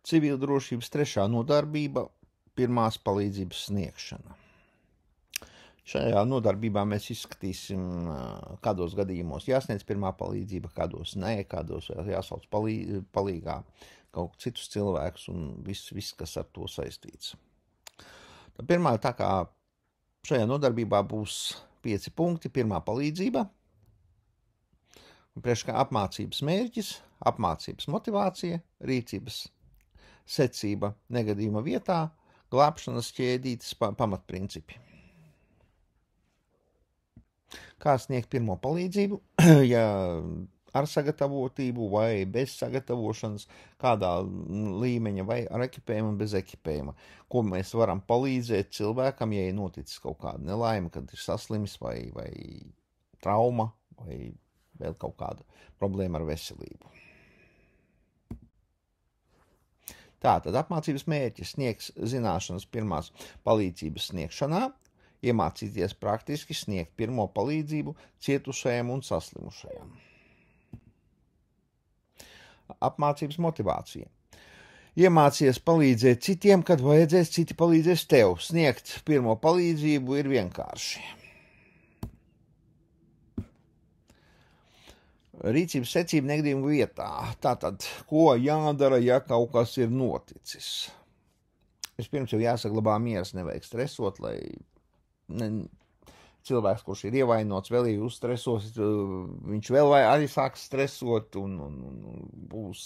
Civildrošības 3. nodarbība – pirmās palīdzības sniegšana. Šajā nodarbībā mēs izskatīsim, kādos gadījumos jāsniedz pirmā palīdzība, kādos nē, kādos jāsauc palīgā kaut citus cilvēkus un viss, kas ar to saistīts. Pirmā, tā kā šajā nodarbībā būs 5 punkti, pirmā palīdzība, priekškā apmācības mērķis, apmācības motivācija, rīcības secība negadījuma vietā, glābšanas ķēdītes pamatprincipi. Kā sniegt pirmo palīdzību, ja ar sagatavotību vai bez sagatavošanas, kādā līmeņa vai ar ekipējumu, bez ekipējuma. Ko mēs varam palīdzēt cilvēkam, ja ir noticis kaut kāda nelaime, kad ir saslimis vai trauma vai vēl kaut kāda problēma ar veselību. Tātad apmācības mērķis sniegs zināšanas pirmās palīdzības sniegšanā, iemācīties praktiski sniegt pirmo palīdzību cietušajam un saslimušajam. Apmācības motivācija. Iemācies palīdzēt citiem, kad vajadzēs, citi palīdzēs tev. Sniegt pirmo palīdzību ir vienkārši. Rīcības secība negadījuma vietā. Tātad, ko jādara, ja kaut kas ir noticis? Vispirms jau jāsaglabā miers, nevajag stresot, lai cilvēks, kurš ir ievainots, vēl ir uzstresos, viņš vēl arī sāks stresot un būs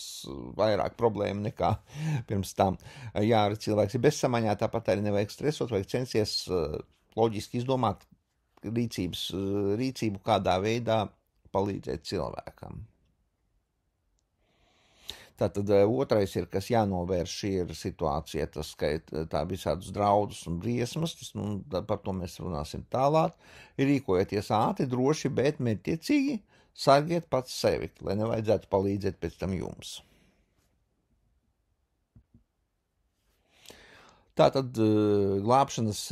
vairāk problēma nekā pirms tam. Ja cilvēks ir bezsamaņā, tāpat arī nevajag stresot, vajag censties loģiski izdomāt rīcību, kādā veidā palīdzēt cilvēkam. Tātad otrais ir, kas jānovērš, ir situācija, tas skaita tā visādus draudus un briesmas, par to mēs runāsim tālāk. Rīkojieties ātri, droši, bet mērķtiecīgi, sargiet pats sevi, lai nevajadzētu palīdzēt pēc tam jums. Tātad glābšanas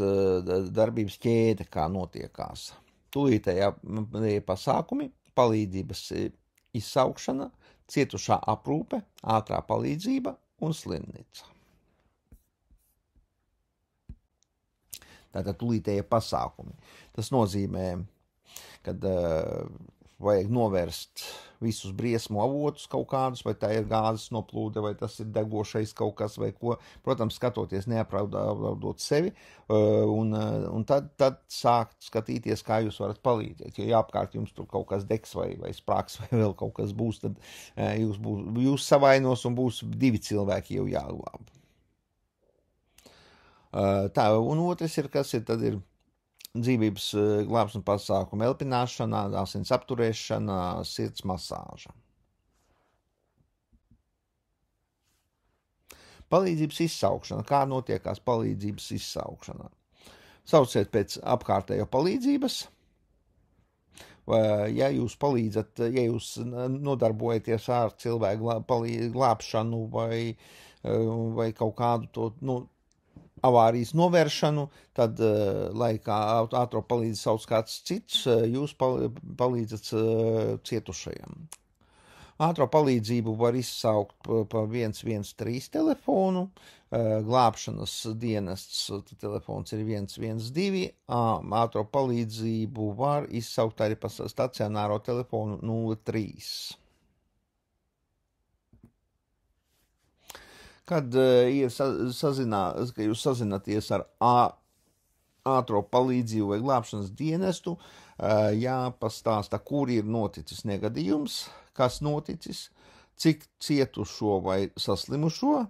darbības ķēde, kā notiekās. Tūlītēji pasākumi, palīdzības izsaukšana, cietušā aprūpe, ātrā palīdzība un slimnīca. Tātad tūlītēji pasākumi. Tas nozīmē, kad vajag novērst visus briesmu avotus kaut kādus, vai tā ir gāzes noplūde, vai tas ir degošais kaut kas, vai ko. Protams, skatoties neapraudot sevi, un tad sākt skatīties, kā jūs varat palīdzēt. Ja apkārt jums tur kaut kas degs vai sprāks vai vēl kaut kas būs, tad jūs savainos un būs 2 cilvēki jau jāglāb. Tā, un otrs ir, kas ir, tad ir dzīvības glābšanas pasākumu elpināšana, asins apturēšana, sirds masāža. Palīdzības izsaukšana. Kā notiekās palīdzības izsaukšana? Sauciet pēc apkārtējo palīdzības. Ja jūs palīdzat, ja jūs nodarbojaties ar cilvēku glābšanu vai kaut kādu to, avārijas novēršanu, tad, lai kā ātro palīdzi sauc kāds cits, jūs palīdzat cietušajam. Ātro palīdzību var izsaukt pa 113 telefonu, glābšanas dienests telefons ir 112, ātro palīdzību var izsaukt arī pa stacionāro telefonu 03. Kad kad jūs sazināties ar ātro palīdzību vai glābšanas dienestu, jāpastāsta, kur ir noticis negadījums, kas noticis, cik cietušo vai saslimušo.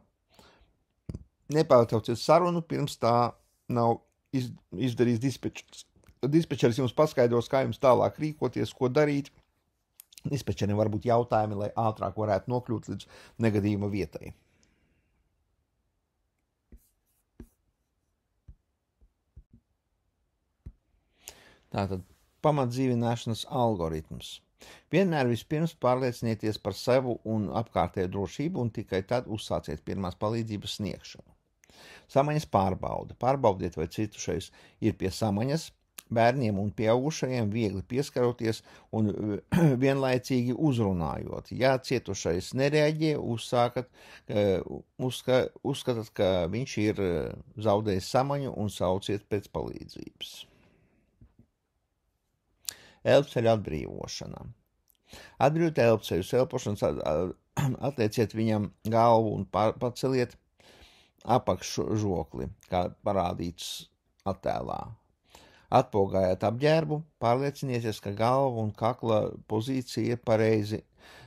Nepārtrauciet sarunu, pirms tā nav izdarījis dispečers. Dispečers jums paskaidros, kā jums tālāk rīkoties, ko darīt. Dispečeriem var būt jautājumi, lai ātrāk varētu nokļūt līdz negadījuma vietai. Tātad pamatdzīvināšanas algoritms. Vienmēr vispirms pārliecinieties par savu un apkārtējo drošību un tikai tad uzsāciet pirmās palīdzības sniegšanu. Samaņas pārbauda. Pārbaudiet, vai cietušais ir pie samaņas, bērniem un pieaugušajiem viegli pieskaroties un vienlaicīgi uzrunājot. Ja cietušais nereaģē, uzskatat, ka viņš ir zaudējis samaņu un sauciet pēc palīdzības. Elpceļu atbrīvošana. Atbrīvot elpceļus, elpošanas atlieciet viņam galvu un paceliet apakšžokli, kā parādīts attēlā. Atpogājiet apģērbu, pārliecinieties, ka galva un kakla pozīcija ir pareizi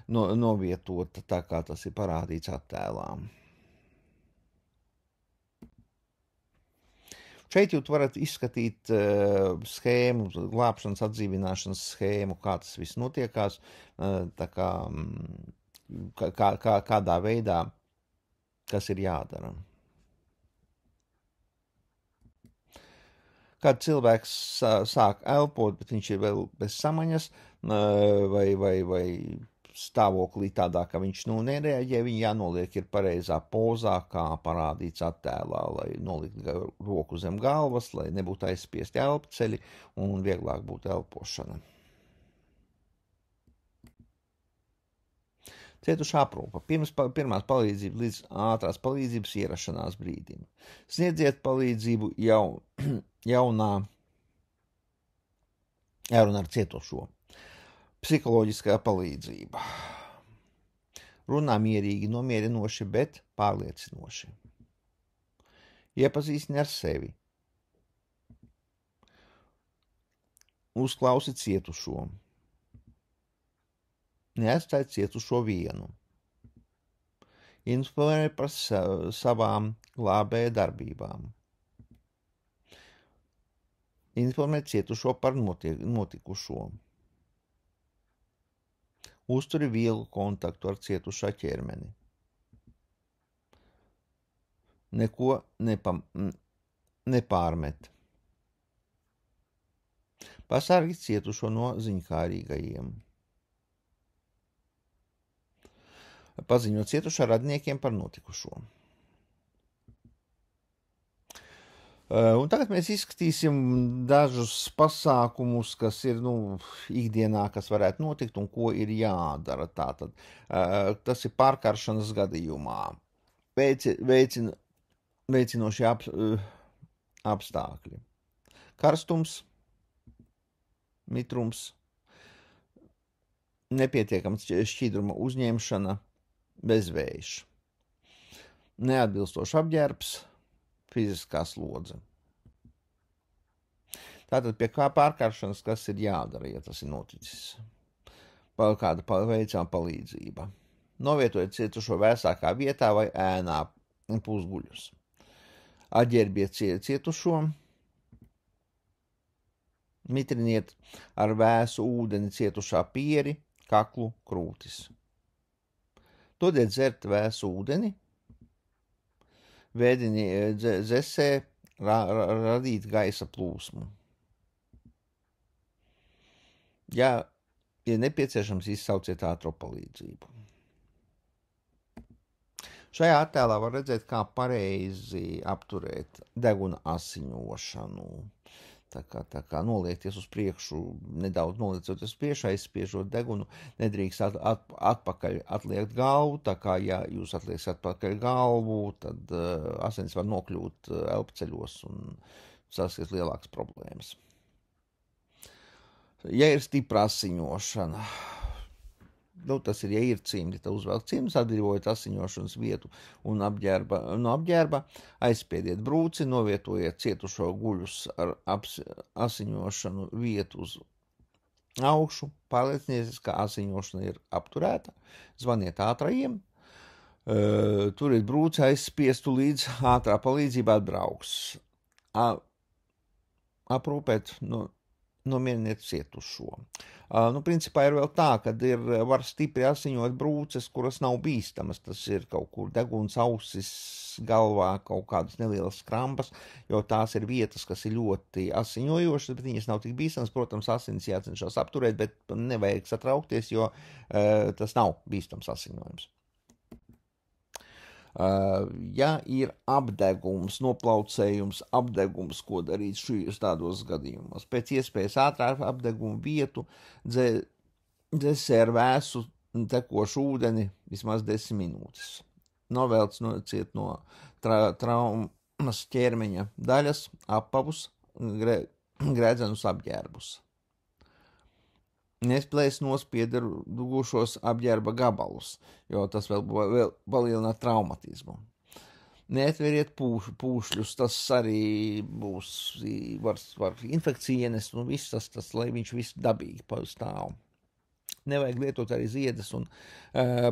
novietota, tā kā tas ir parādīts attēlā. Šeit jūs varat izskatīt schēmu, glābšanas atdzīvināšanas schēmu, kā tas viss notiekās, tā kā, kādā veidā, kas ir jādara. Kad cilvēks sāk elpot, bet viņš ir vēl bez samaņas vai stāvoklī tādā, ka viņš nereaģē, viņa jānoliek ir pareizā pozā, kā parādīts attēlā, lai nolikt roku zem galvas, lai nebūtu aizspiesti elpceļi un vieglāk būtu elpošana. Cietušā aprūpe. Pirmās palīdzības līdz ātrās palīdzības ierašanās brīdim. Sniedziet palīdzību jārunā ar cietušo. Psiholoģiskā palīdzība. Runā mierīgi, nomierinoši, bet pārliecinoši. Iepazīstini ar sevi. Uzklausi cietušo. Neatstāj cietušo vienu. Informē par savām glābēja darbībām. Informē cietušo par notikušo. Uzturi vieglu kontaktu ar cietušā ķermeni. Neko nepārmet. Pasargi cietušo no ziņkārīgajiem. Paziņot cietušā radiniekiem par notikušo. Un tagad mēs izskatīsim dažus pasākumus, kas ir ikdienā, kas varētu notikt un ko ir jādara. Tātad, tas ir pārkaršanas gadījumā. Veicinošie apstākļi. Karstums, mitrums, nepietiekams šķidruma uzņemšana, bezvējš, neatbilstošs apģērbs, fiziskā slodze. Tātad pie kā pārkāršanas, kas ir jādara, ja tas ir noticis? Kāda veicama palīdzība. Novietojiet cietušo vēsākā vietā vai ēnā pusguļus. Atģērbiet cietušo. Mitriniet ar vēsu ūdeni cietušā pieri, kaklu, krūtis. Dodiet dzert vēsu ūdeni. Vēdini dzesē radīt gaisa plūsmu. Ja ir nepieciešams, izsauciet ātro palīdzību. Šajā attēlā var redzēt, kā pareizi apturēt deguna asiņošanu. Tā kā noliekties uz priekšu, nedaudz noliecoties uz priekšu, aizspiežot degunu, nedrīkst atpakaļ atliekt galvu, tā kā ja jūs atliekat atpakaļ galvu, tad asins var nokļūt elpceļos un sasniegt lielākas problēmas. Ja ir stipra asiņošana, tas ir, ja ir cimdi, tad uzvelk cimdus, atbrīvojot asiņošanas vietu un no apģērba, aizspiediet brūci, novietojiet cietušo guļus ar asiņošanu vietu uz augšu, pārliecinieties, ka asiņošana ir apturēta, zvaniet ātrajiem, turiet brūci aizspiestu līdz ātrā palīdzība atbrauks. Aprūpēt nomieriniet cietušo. Principā ir vēl tā, ka var stipri asiņot brūces, kuras nav bīstamas. Tas ir kaut kur deguns, ausis, galvā, kaut kādas nelielas skrampas, jo tās ir vietas, kas ir ļoti asiņojošas, bet viņas nav tik bīstamas. Protams, asins jācenšas apturēt, bet nevajag satraukties, jo tas nav bīstams asiņojums. Ja ir apdegums, noplaucējums, apdegums, ko darīt šīs tādos gadījumos. Pēc iespējas ātrāk apdegumu vietu dzēsē ar vēsu tekošu ūdeni vismaz 10 minūtes. Novelc nociet no traumas ķermeņa daļas, apavus, gredzenus apģērbus. Nesplēs nospiedušos apģērba gabalus, jo tas vēl palielina traumatismu. Neatveriet pūšļus, tas arī var infekciju ienest, un viss tas, lai viņš viss dabīgi pastāv. Nevajag lietot arī ziedas un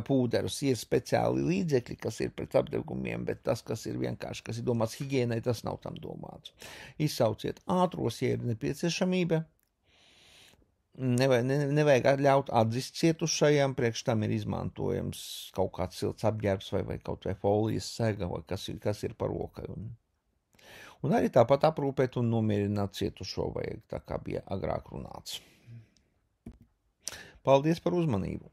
pūderus. Ir speciāli līdzekļi, kas ir pret apdegumiem, bet tas, kas ir vienkārši, kas ir domāts higiēnai, tas nav tam domāts. Izsauciet ātros, ja ir nepieciešamība. Nevajag ļaut atzist cietušajam, priekš tam ir izmantojams kaut kāds silts apģērbs vai kaut vai folijas sega, vai kas ir par rokai. Un arī tāpat aprūpēt un nomierināt cietušo vajag, tā kā bija agrāk runāts. Paldies par uzmanību!